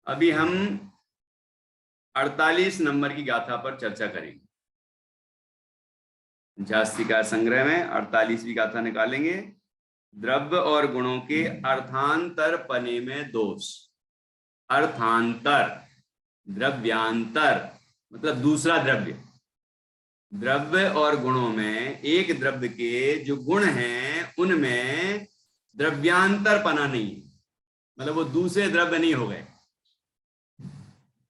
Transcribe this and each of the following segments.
अभी हम 48 नंबर की गाथा पर चर्चा करेंगे। झास्तिका संग्रह में 48वीं गाथा निकालेंगे। द्रव्य और गुणों के अर्थांतर पने में दोष। अर्थांतर, द्रव्यांतर मतलब दूसरा द्रव्य। द्रव्य और गुणों में एक द्रव्य के जो गुण हैं उनमें द्रव्यांतर पना नहीं है, मतलब वो दूसरे द्रव्य नहीं हो गए,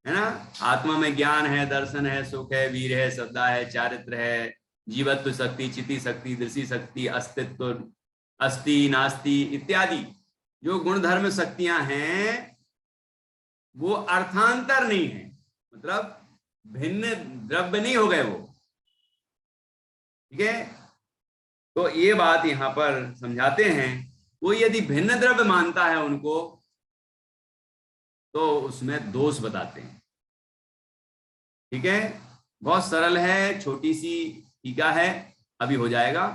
है ना। आत्मा में ज्ञान है, दर्शन है, सुख है, वीर है, श्रद्धा है, चारित्र है, जीवत्व शक्ति, चिति शक्ति, दृष्टि शक्ति, अस्तित्व, अस्ति नास्ति इत्यादि जो गुण धर्म शक्तियां हैं वो अर्थांतर नहीं है, मतलब भिन्न द्रव्य नहीं हो गए वो। ठीक है, तो ये बात यहां पर समझाते हैं। वो यदि भिन्न द्रव्य मानता है उनको तो उसमें दोष बताते हैं। ठीक है, बहुत सरल है, छोटी सी टीका है, अभी हो जाएगा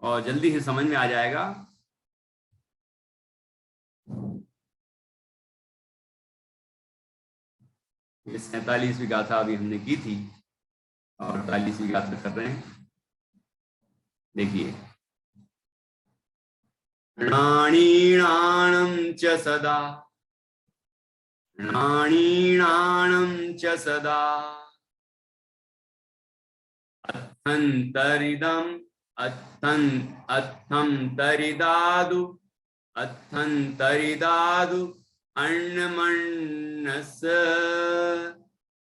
और जल्दी से समझ में आ जाएगा। ये 47वीं गाथा अभी हमने की थी और 48वीं गाथा कर रहे हैं। देखिए, नाणीणाणं च सदा, नाणीणाणं च सदा अथंतरिदम अथंतरिदादु अथंतरिदादु अन्नमन्नस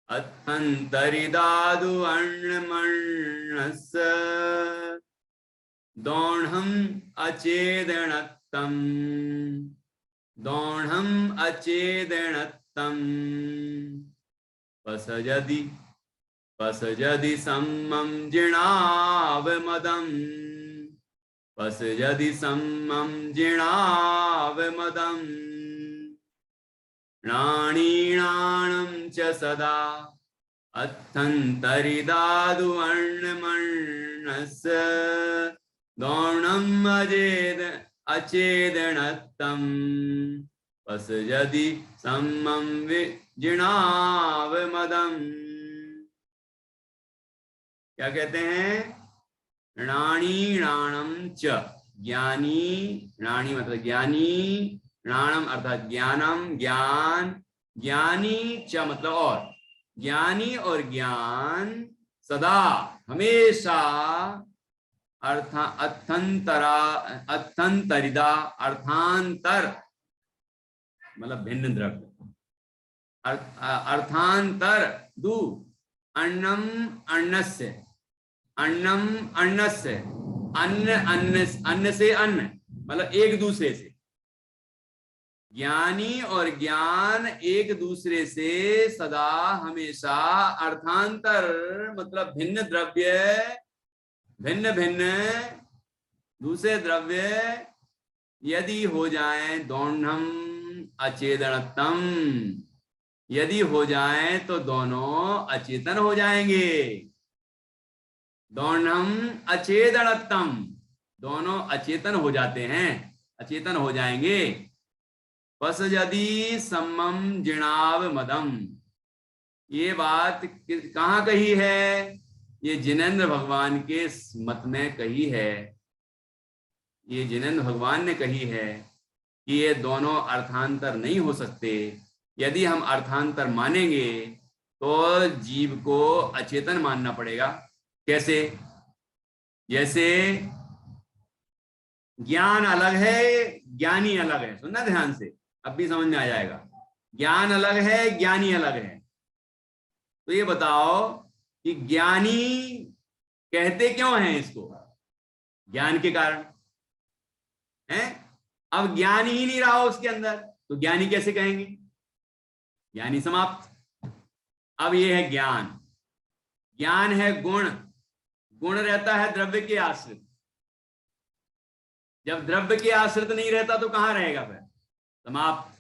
अथंतरिदादु अन्नमन्नस दौढ़ं अचेदनत्तम दौढ़ं अचेदनत्तम पसजदि पसजदि सम्मं जिणावमदं पसजदि सम्मं जिणावमदं नाणीणाणं च सदा अथंतरिदादु अन्नमन्नस दौर्णम् अचेदनत्तं पसजदि सम्मं जिणावमदं। क्या कहते हैं? णाणीणाणं च, ज्ञानी, णाणी मतलब ज्ञानी, णाणम अर्थात ज्ञानम ज्ञान, ज्ञानी च मतलब और, ज्ञानी और ज्ञान सदा हमेशा अर्थंतरा अर्थंतरिदा अर्थांतर मतलब भिन्न द्रव्य, अर्थांतर दु अन्नम अन्नस्य, अन्नम अन्नस्य, अन्न अन्न अन्न से अन्न मतलब एक दूसरे से, ज्ञानी और ज्ञान एक दूसरे से सदा हमेशा अर्थांतर मतलब भिन्न द्रव्य, भिन्न भिन्न दूसरे द्रव्य यदि हो जाए दौढ़म अचेतनतम, यदि हो जाए तो दोनों अचेतन हो जाएंगे। दौढ़म अचेतनतम, दोनों अचेतन हो जाते हैं, अचेतन हो जाएंगे। पसजदि सम्मम जिणाव मदम, ये बात कहाँ कही है? ये जिनेंद्र भगवान के मत में कही है, ये जिनेंद्र भगवान ने कही है कि ये दोनों अर्थांतर नहीं हो सकते। यदि हम अर्थांतर मानेंगे तो जीव को अचेतन मानना पड़ेगा। कैसे? जैसे ज्ञान अलग है, ज्ञानी अलग है, सुनना ध्यान से, अब भी समझ में आ जाएगा। ज्ञान अलग है, ज्ञानी अलग है। तो ये बताओ कि ज्ञानी कहते क्यों हैं इसको? ज्ञान के कारण है। अब ज्ञान ही नहीं रहा उसके अंदर तो ज्ञानी कैसे कहेंगे? ज्ञानी समाप्त। अब ये है ज्ञान, ज्ञान है गुण, गुण रहता है द्रव्य के आश्रित। जब द्रव्य के आश्रित नहीं रहता तो कहां रहेगा फिर? समाप्त।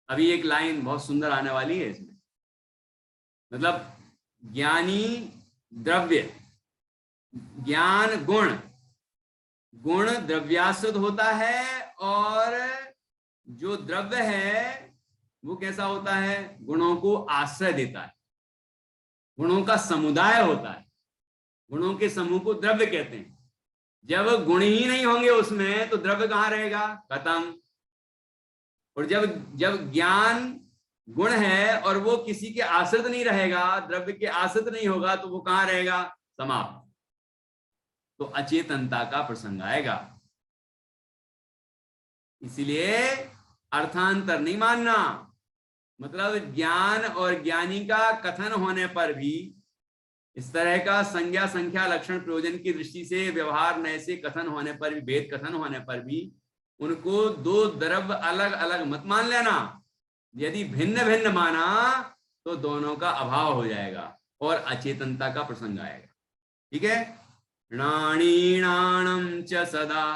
अभी एक लाइन बहुत सुंदर आने वाली है इसमें, मतलब ज्ञानी द्रव्य, ज्ञान गुण, गुण द्रव्याश्रित होता है और जो द्रव्य है वो कैसा होता है? गुणों को आश्रय देता है, गुणों का समुदाय होता है, गुणों के समूह को द्रव्य कहते हैं। जब गुण ही नहीं होंगे उसमें तो द्रव्य कहाँ रहेगा? खत्म। और जब जब ज्ञान गुण है और वो किसी के आश्रित नहीं रहेगा, द्रव्य के आश्रित नहीं होगा, तो वो कहाँ रहेगा? समाप्त। तो अचेतनता का प्रसंग आएगा। इसीलिए अर्थांतर नहीं मानना, मतलब ज्ञान और ज्ञानी का कथन होने पर भी, इस तरह का संज्ञा संख्या लक्षण प्रयोजन की दृष्टि से व्यवहार नए से कथन होने पर भी, भेद कथन होने पर भी, उनको दो द्रव्य अलग अलग मत मान लेना। यदि भिन्न भिन्न माना तो दोनों का अभाव हो जाएगा और अचेतनता का प्रसंग आएगा। ठीक है। णाणीणाणं च सदा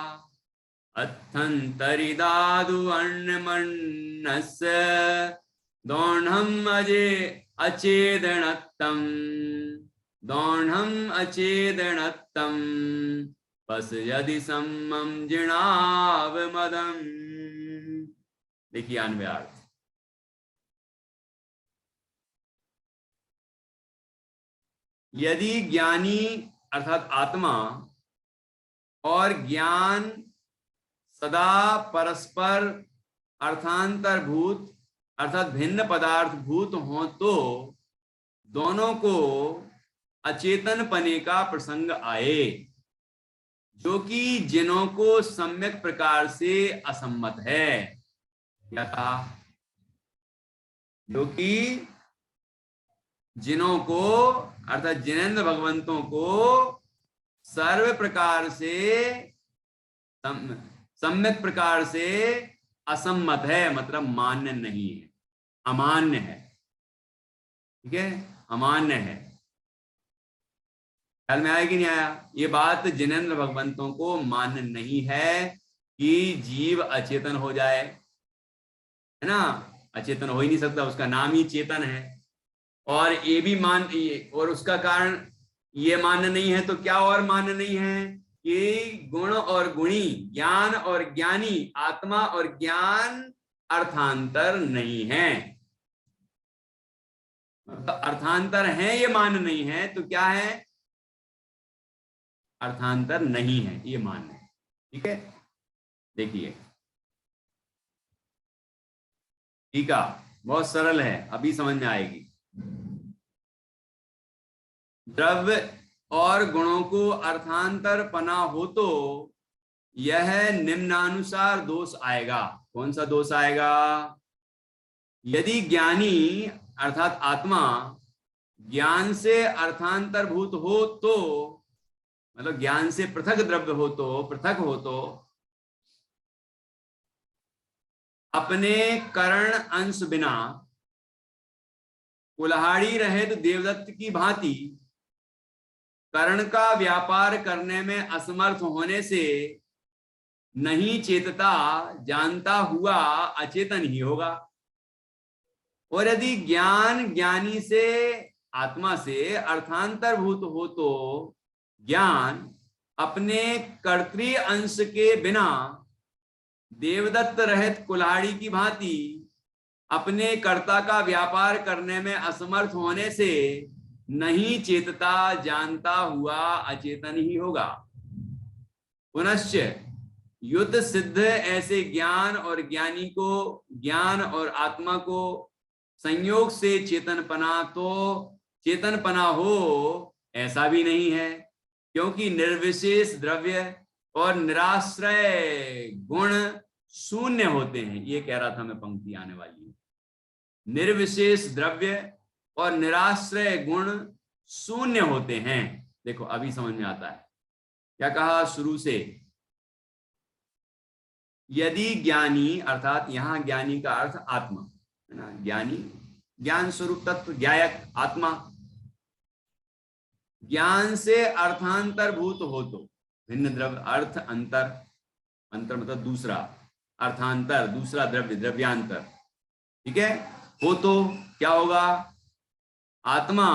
अत्थन्तरिदादु अन्नमन्नस्य दौढम् अजे अचेदनत्तम् दौढम् अचेदनत्तम् पस यदि सम्मं जिणावमदम्। देखिए अन्वय अर्थ। यदि ज्ञानी अर्थात आत्मा और ज्ञान सदा परस्पर अर्थांतरभूत अर्थात भिन्न पदार्थ भूत हो तो दोनों को अचेतन पने का प्रसंग आए, जो कि जिनों को सम्यक प्रकार से असम्मत है। क्या कहा? जो कि जिनों को अर्थात जिनेंद्र भगवंतों को सर्व प्रकार से सम्यक प्रकार से असम्मत है, मतलब मान्य नहीं है, अमान्य है। ठीक है, अमान्य है। ख्याल में आया कि नहीं आया? ये बात जिनेंद्र भगवंतों को मान्य नहीं है कि जीव अचेतन हो जाए, है ना? अचेतन हो ही नहीं सकता, उसका नाम ही चेतन है। और ये भी और उसका कारण ये मान्य नहीं है तो क्या और मान्य नहीं है कि गुण और गुणी, ज्ञान और ज्ञानी, आत्मा और ज्ञान अर्थांतर नहीं है। अर्थांतर है ये मान्य नहीं है तो क्या है? अर्थांतर नहीं है ये मान्य है। ठीक है, देखिए ठीक है, बहुत सरल है, अभी समझ में आएगी। द्रव्य और गुणों को अर्थांतर पना हो तो यह निम्नानुसार दोष आएगा। कौन सा दोष आएगा? यदि ज्ञानी अर्थात आत्मा ज्ञान से अर्थांतरभूत हो तो, मतलब ज्ञान से पृथक द्रव्य हो तो, पृथक हो तो अपने करण अंश बिना कुल्हाड़ी रहित देवदत्त की भांति कर्ण का व्यापार करने में असमर्थ होने से नहीं चेतता जानता हुआ अचेतन ही होगा। और यदि ज्ञान ज्ञानी से आत्मा से अर्थांतरभूत हो तो ज्ञान अपने कर्तृ अंश के बिना देवदत्त रहित कुल्हाड़ी की भांति अपने कर्ता का व्यापार करने में असमर्थ होने से नहीं चेतता जानता हुआ अचेतन ही होगा। पुनश्च युद्ध सिद्ध ऐसे ज्ञान और ज्ञानी को, ज्ञान और आत्मा को संयोग से चेतनपना तो चेतनपना हो ऐसा भी नहीं है, क्योंकि निर्विशेष द्रव्य और निराश्रय गुण शून्य होते हैं। ये कह रहा था मैं, पंक्ति आने वाली है। निर्विशेष द्रव्य और निराश्रय गुण शून्य होते हैं। देखो अभी समझ में आता है। क्या कहा शुरू से? यदि ज्ञानी अर्थात यहां ज्ञानी का अर्थ आत्मा है ना, ज्ञानी ज्ञान स्वरूप तत्व ज्ञायक आत्मा ज्ञान से अर्थांतरभूत हो तो, भिन्न द्रव्य अर्थ अंतर, अंतर मतलब दूसरा, अर्थांतर दूसरा द्रव्य, द्रव्यांतर। ठीक है, हो तो क्या होगा? आत्मा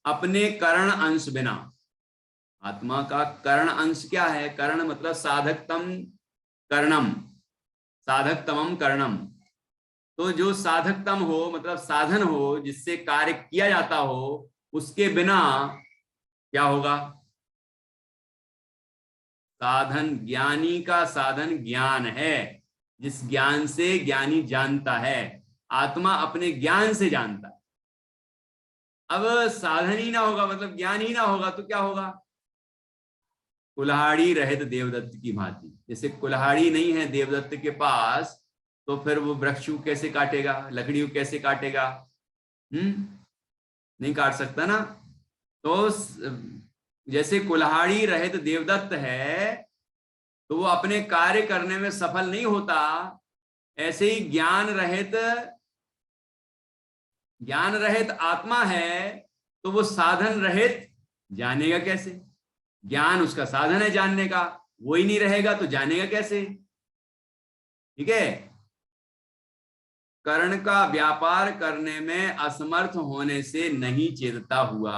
अपने करण अंश बिना, आत्मा का करण अंश क्या है? करण मतलब साधकतम कर्णम, साधकतमम कर्णम, तो जो साधकतम हो, मतलब साधन हो जिससे कार्य किया जाता हो, उसके बिना क्या होगा? साधन, ज्ञानी का साधन ज्ञान है, जिस ज्ञान से ज्ञानी जानता है। आत्मा अपने ज्ञान से जानता है। अब साधन ही ना होगा, मतलब ज्ञान ही ना होगा, तो क्या होगा? कुल्हाड़ी रहित देवदत्त की भांति। जैसे कुल्हाड़ी नहीं है देवदत्त के पास, तो फिर वो वृक्ष को कैसे काटेगा, लकड़ी को कैसे काटेगा? नहीं काट सकता ना। तो जैसे कुल्हाड़ी रहित देवदत्त है, तो वो अपने कार्य करने में सफल नहीं होता, ऐसे ही ज्ञान रहित आत्मा है, तो वो साधन रहित जानेगा कैसे? ज्ञान उसका साधन है जानने का, वो ही नहीं रहेगा तो जानेगा कैसे? ठीक है। कर्ण का व्यापार करने में असमर्थ होने से नहीं चेतता हुआ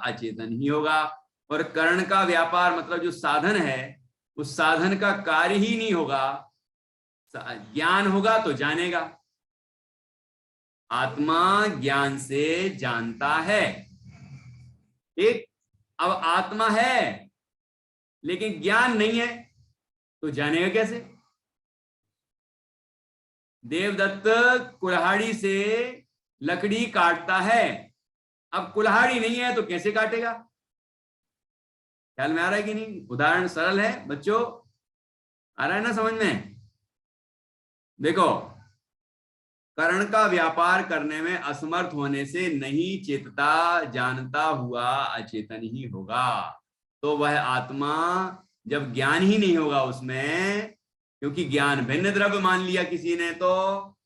अचेतन ही होगा। और कर्ण का व्यापार मतलब जो साधन है, उस साधन का कार्य ही नहीं होगा, ज्ञान होगा तो जानेगा। आत्मा ज्ञान से जानता है। एक, अब आत्मा है लेकिन ज्ञान नहीं है, तो जानेगा कैसे? देवदत्त कुल्हाड़ी से लकड़ी काटता है, अब कुल्हाड़ी नहीं है तो कैसे काटेगा? ख्याल में आ रहा है कि नहीं? उदाहरण सरल है बच्चों, आ रहा है ना समझ में? देखो, कर्ण का व्यापार करने में असमर्थ होने से नहीं चेतता, जानता हुआ अचेतन ही होगा। तो वह आत्मा जब ज्ञान ही नहीं होगा उसमें, क्योंकि ज्ञान भिन्न द्रव्य मान लिया किसी ने, तो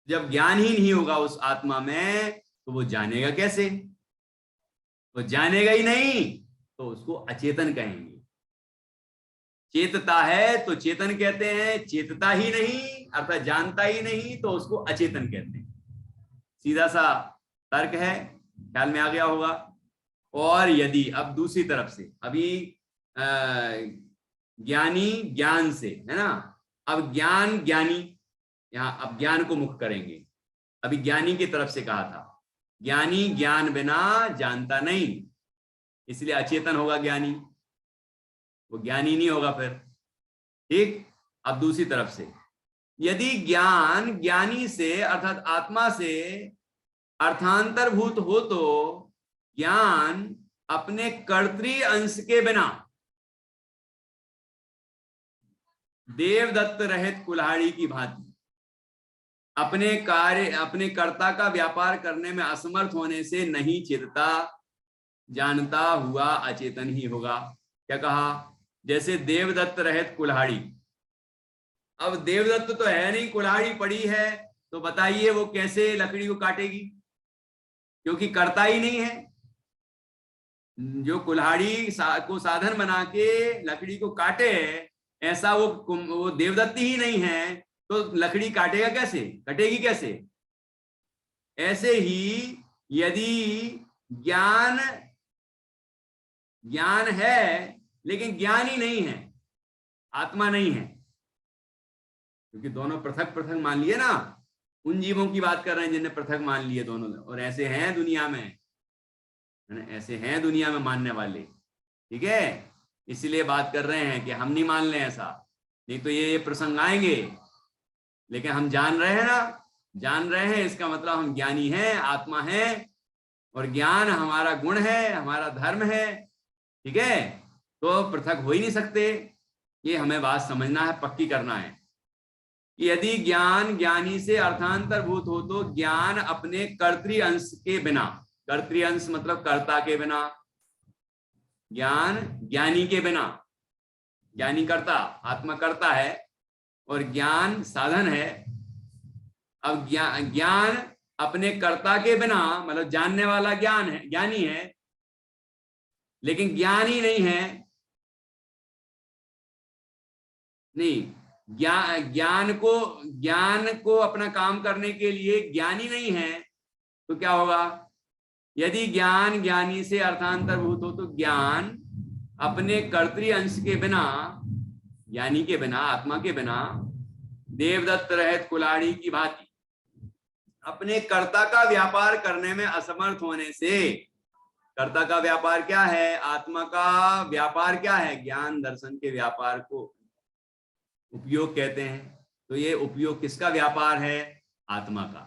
जब ज्ञान ही नहीं होगा उस आत्मा में, तो वो जानेगा कैसे? तो जानेगा ही नहीं, तो उसको अचेतन कहेंगे। चेतता है तो चेतन कहते हैं, चेतता ही नहीं अर्थात जानता ही नहीं, तो उसको अचेतन कहते हैं। सीधा सा तर्क है, ख्याल में आ गया होगा। और यदि अब दूसरी तरफ से, अभी ज्ञानी ज्ञान से है ना, अब ज्ञान ज्ञानी, यहां अब ज्ञान को मुख्य करेंगे। अभी ज्ञानी की तरफ से कहा था, ज्ञानी ज्ञान बिना जानता नहीं, इसलिए अचेतन होगा ज्ञानी, वो ज्ञानी नहीं होगा फिर। ठीक। अब दूसरी तरफ से, यदि ज्ञान ज्ञानी से अर्थात आत्मा से अर्थांतरभूत हो, तो ज्ञान अपने कर्तृ अंश के बिना देवदत्त रहित कुल्हाड़ी की भांति अपने कार्य, अपने कर्ता का व्यापार करने में असमर्थ होने से नहीं चेतता, जानता हुआ अचेतन ही होगा। क्या कहा? जैसे देवदत्त रहित कुल्हाड़ी, अब देवदत्त तो है नहीं, कुल्हाड़ी पड़ी है, तो बताइए वो कैसे लकड़ी को काटेगी? क्योंकि कर्ता ही नहीं है। जो कुल्हाड़ी को साधन बना के लकड़ी को काटे, ऐसा वो देवदत्त ही नहीं है, तो लकड़ी काटेगा कैसे, कटेगी कैसे? ऐसे ही यदि ज्ञान है लेकिन ज्ञान ही नहीं है, आत्मा नहीं है, क्योंकि दोनों पृथक पृथक मान लिए ना, उन जीवों की बात कर रहे हैं जिन्हें पृथक मान लिए दोनों, और ऐसे हैं दुनिया में, ऐसे हैं दुनिया में मानने वाले। ठीक है, इसलिए बात कर रहे हैं कि हम नहीं मान लें ऐसा, नहीं तो ये प्रसंग आएंगे। लेकिन हम जान रहे हैं ना, जान रहे हैं इसका मतलब हम ज्ञानी हैं, आत्मा है, और ज्ञान हमारा गुण है, हमारा धर्म है। ठीक है, तो पृथक हो ही नहीं सकते। ये हमें बात समझना है, पक्की करना है। यदि ज्ञान ज्ञानी से अर्थांतरभूत हो, तो ज्ञान अपने कर्तृ अंश के बिना, कर्तृ अंश मतलब कर्ता के बिना, ज्ञान ज्ञानी के बिना, ज्ञानी कर्ता, आत्मा कर्ता है और ज्ञान साधन है। अब ज्ञान अपने कर्ता के बिना, मतलब जानने वाला ज्ञान है, ज्ञानी है, लेकिन ज्ञान ही नहीं है। नहीं, ज्ञान को अपना काम करने के लिए ज्ञानी नहीं है, तो क्या होगा? यदि ज्ञान ज्ञानी से अर्थांतरभूत हो, तो ज्ञान अपने कर्तृ अंश के बिना, ज्ञानी के बिना, आत्मा के बिना, देवदत्त रहित कुल्हाड़ी की भांति अपने कर्ता का व्यापार करने में असमर्थ होने से, कर्ता का व्यापार क्या है, आत्मा का व्यापार क्या है, ज्ञान दर्शन के व्यापार को उपयोग कहते हैं। तो ये उपयोग किसका व्यापार है, आत्मा का।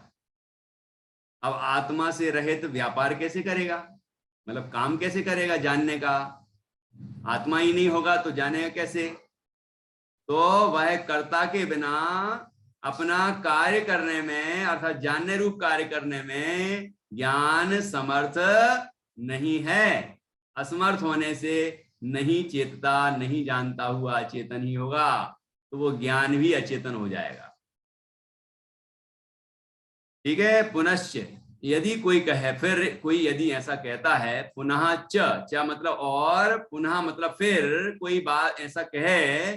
अब आत्मा से रहित व्यापार कैसे करेगा, मतलब काम कैसे करेगा जानने का, आत्मा ही नहीं होगा तो जानेगा कैसे। तो वह कर्ता के बिना अपना कार्य करने में अर्थात जानने रूप कार्य करने में ज्ञान समर्थ नहीं है। असमर्थ होने से नहीं चेतता, नहीं जानता हुआ अचेतन ही होगा, तो वो ज्ञान भी अचेतन हो जाएगा। ठीक है। पुनश्च यदि कोई कहे, फिर कोई यदि ऐसा कहता है, पुनः च मतलब और, पुनः मतलब फिर कोई बात ऐसा कहे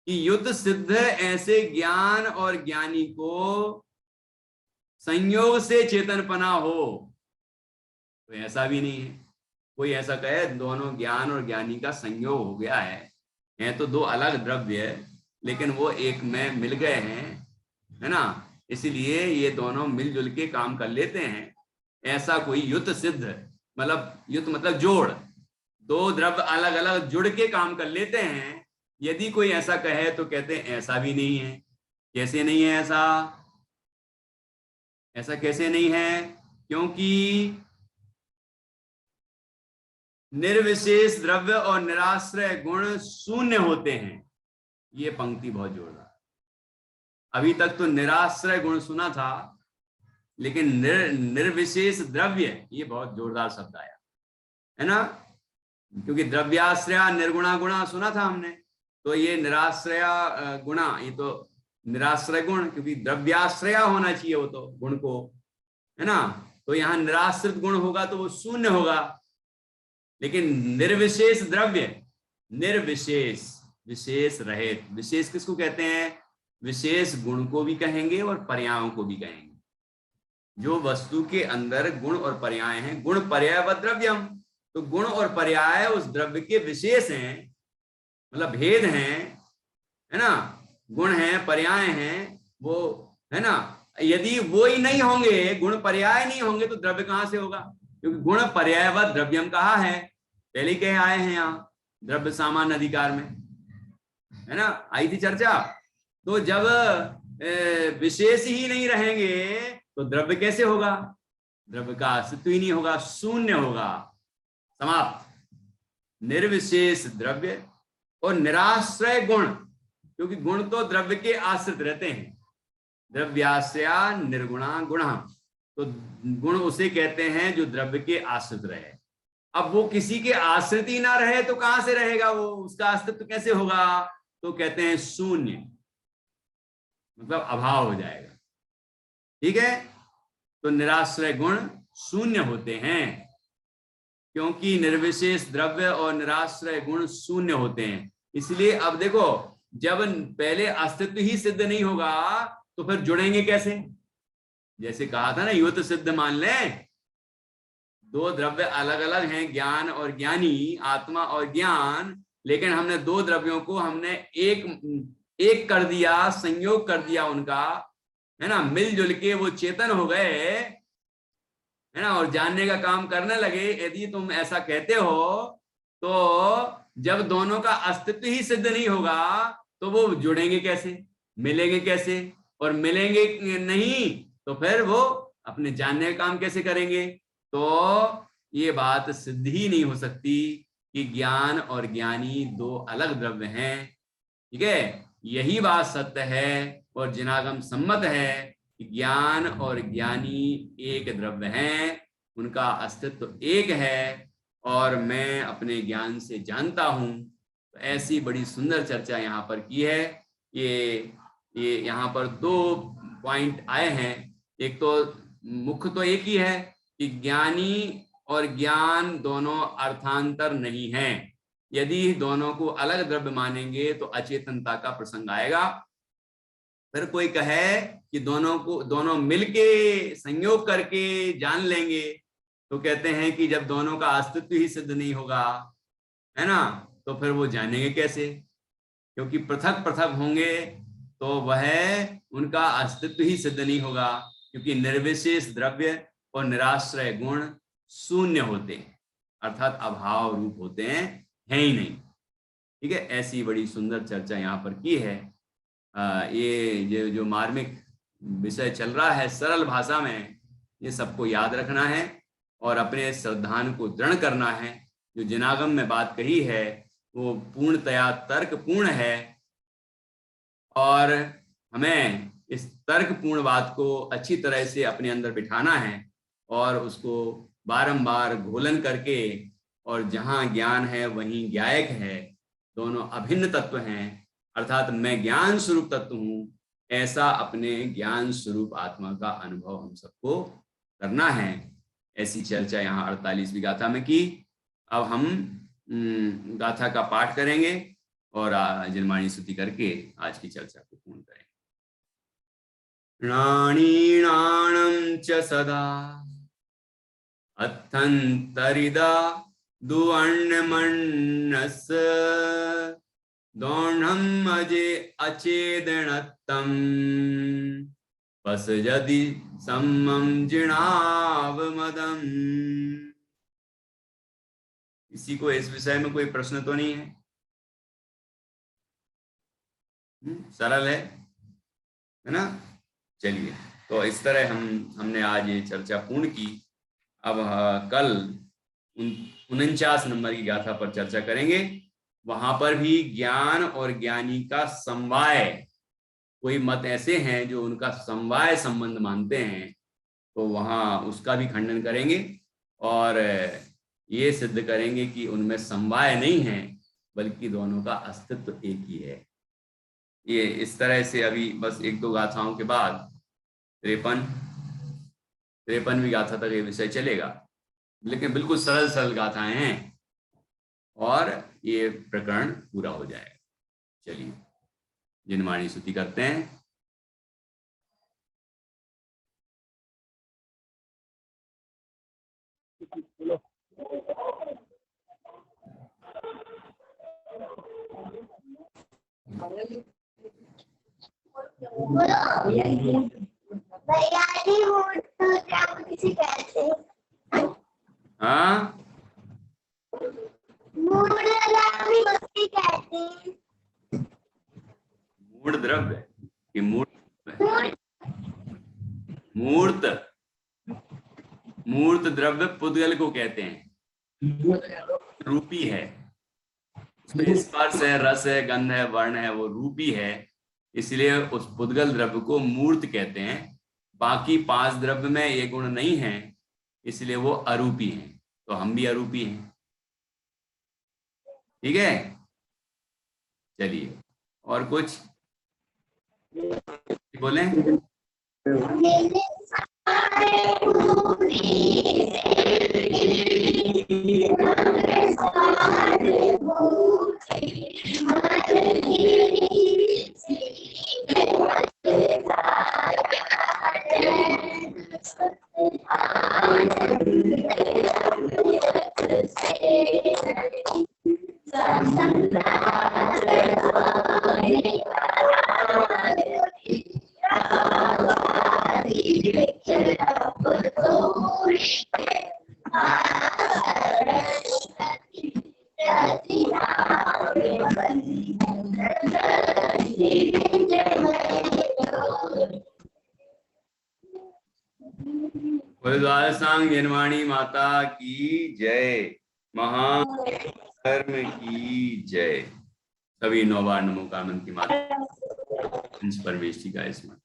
कि युत सिद्ध ऐसे ज्ञान और ज्ञानी को संयोग से चेतनपना हो, तो ऐसा भी नहीं है। कोई ऐसा कहे दोनों ज्ञान और ज्ञानी का संयोग हो गया है तो दो अलग द्रव्य लेकिन वो एक में मिल गए हैं, है ना, इसलिए ये दोनों मिलजुल के काम कर लेते हैं। ऐसा कोई युत सिद्ध, मतलब युत मतलब जोड़, दो द्रव्य अलग अलग जुड़ के काम कर लेते हैं, यदि कोई ऐसा कहे तो कहते हैं ऐसा भी नहीं है। कैसे नहीं है ऐसा, ऐसा कैसे नहीं है, क्योंकि निर्विशेष द्रव्य और निराश्रय गुण शून्य होते हैं। ये पंक्ति बहुत जोरदार। अभी तक तो निराश्रय गुण सुना था, लेकिन निर्विशेष द्रव्य, ये बहुत जोरदार शब्द आया है ना, क्योंकि द्रव्याश्रया निर्गुणा गुणा सुना था हमने, तो ये निराश्रया गुणा, ये तो निराश्रय गुण, क्योंकि द्रव्याश्रया होना चाहिए वो तो गुण को, है ना, तो यहाँ निराश्रित गुण होगा तो वो शून्य होगा। लेकिन निर्विशेष द्रव्य, निर्विशेष, विशेष रहित, विशेष किसको कहते हैं, विशेष गुण को भी कहेंगे और पर्यायों को भी कहेंगे। जो वस्तु के अंदर गुण और पर्याय हैं, गुण पर्याय व द्रव्यम, तो गुण और पर्याय उस द्रव्य के विशेष हैं, मतलब भेद हैं, है ना, गुण हैं पर्याय हैं वो, है ना। यदि वो ही नहीं होंगे, गुण पर्याय नहीं होंगे तो द्रव्य कहां से होगा, क्योंकि गुण पर्याय व द्रव्यम कहा है, पहले कहे आए हैं यहाँ द्रव्य सामान्य अधिकार में, है ना, आई थी चर्चा। तो जब विशेष ही नहीं रहेंगे तो द्रव्य कैसे होगा, द्रव्य का अस्तित्व ही नहीं होगा, शून्य होगा, समाप्त। निर्विशेष द्रव्य और निराश्रय गुण, क्योंकि गुण तो द्रव्य के आश्रित रहते हैं, द्रव्याश्रया निर्गुणा गुणा, तो गुण उसे कहते हैं जो द्रव्य के आश्रित रहे। अब वो किसी के आश्रित ही ना रहे तो कहां से रहेगा वो, उसका अस्तित्व कैसे होगा, तो कहते हैं शून्य, मतलब अभाव हो जाएगा। ठीक है, तो निराश्रय गुण शून्य होते हैं, क्योंकि निर्विशेष द्रव्य और निराश्रय गुण शून्य होते हैं। इसलिए अब देखो, जब पहले अस्तित्व ही सिद्ध नहीं होगा तो फिर जुड़ेंगे कैसे, जैसे कहा था ना, युत सिद्ध मान लें, दो द्रव्य अलग अलग हैं, ज्ञान और ज्ञानी, आत्मा और ज्ञान, लेकिन हमने दो द्रव्यों को हमने एक कर दिया, संयोग कर दिया उनका, है ना, मिलजुल के वो चेतन हो गए, है ना, और जानने का काम करने लगे। यदि तुम ऐसा कहते हो तो जब दोनों का अस्तित्व ही सिद्ध नहीं होगा तो वो जुड़ेंगे कैसे, मिलेंगे कैसे, और मिलेंगे नहीं तो फिर वो अपने जानने का काम कैसे करेंगे। तो ये बात सिद्ध ही नहीं हो सकती कि ज्ञान और ज्ञानी दो अलग द्रव्य हैं। ठीक है, यही बात सत्य है और जिनागम सम्मत है कि ज्ञान और ज्ञानी एक द्रव्य हैं, उनका अस्तित्व एक है और मैं अपने ज्ञान से जानता हूं। तो ऐसी बड़ी सुंदर चर्चा यहाँ पर की है। ये यहाँ पर दो पॉइंट आए हैं। एक तो मुख्य तो एक ही है कि ज्ञानी और ज्ञान दोनों अर्थांतर नहीं है। यदि दोनों को अलग द्रव्य मानेंगे तो अचेतनता का प्रसंग आएगा। फिर कोई कहे कि दोनों मिलके संयोग करके जान लेंगे, तो कहते हैं कि जब दोनों का अस्तित्व ही सिद्ध नहीं होगा, है ना, तो फिर वो जानेंगे कैसे, क्योंकि पृथक पृथक होंगे तो वह उनका अस्तित्व ही सिद्ध नहीं होगा। क्योंकि निर्विशेष द्रव्य और निराश्रय गुण शून्य होते हैं, अर्थात अभाव रूप होते हैं, है ही नहीं। ठीक है, ऐसी बड़ी सुंदर चर्चा यहाँ पर की है। ये जो मार्मिक विषय चल रहा है सरल भाषा में, ये सबको याद रखना है और अपने श्रद्धान को दृढ़ करना है। जो जिनागम में बात कही है वो पूर्णतया तर्कपूर्ण है और हमें इस तर्कपूर्ण बात को अच्छी तरह से अपने अंदर बिठाना है और उसको बारंबार घोलन करके, और जहाँ ज्ञान है वहीं ज्ञायक है, दोनों अभिन्न तत्व हैं, अर्थात मैं ज्ञान स्वरूप तत्व हूँ, ऐसा अपने ज्ञान स्वरूप आत्मा का अनुभव हम सबको करना है। ऐसी चर्चा यहाँ 48वीं गाथा में की। अब हम गाथा का पाठ करेंगे और जिनवाणी स्तुति करके आज की चर्चा को पूर्ण करेंगे। प्राणीणां च सदा अथंतरिदा दुअन्नमन्नस दौर्णम् अजे अचेदनत्तम् पसजति सम्मं जिणावमदम्। किसी को इस विषय में कोई प्रश्न तो नहीं है? सरल है ना? चलिए, तो इस तरह हमने आज ये चर्चा पूर्ण की। अब कल 49 नंबर की गाथा पर चर्चा करेंगे। वहां पर भी ज्ञान और ज्ञानी का समवाय, कोई मत ऐसे हैं जो उनका समवाय संबंध मानते हैं, तो वहां उसका भी खंडन करेंगे और ये सिद्ध करेंगे कि उनमें समवाय नहीं है बल्कि दोनों का अस्तित्व एक ही है। ये इस तरह से अभी बस 1-2 गाथाओं के बाद 53वीं गाथा तक ये विषय चलेगा, लेकिन बिल्कुल सरल सरल गाथाएं हैं और ये प्रकरण पूरा हो जाएगा। चलिए जिनवाणी स्तुति करते हैं। हाँ, मूढ़ द्रव्य कि मूर्त द्रव्य पुद्गल को कहते हैं, रूपी है, उसमें स्पर्श है, रस है, गंध है, वर्ण है, वो रूपी है, इसलिए उस पुद्गल द्रव्य को मूर्त कहते हैं। बाकी 5 द्रव्य में ये गुण नहीं है, इसलिए वो अरूपी हैं, तो हम भी अरूपी हैं। ठीक है, चलिए और कुछ बोलें? सांग जिनवाणी माता की जय, महाधर्म की जय। सभी 9 बार नमो कामन की माता परमेश जी का स्मरण।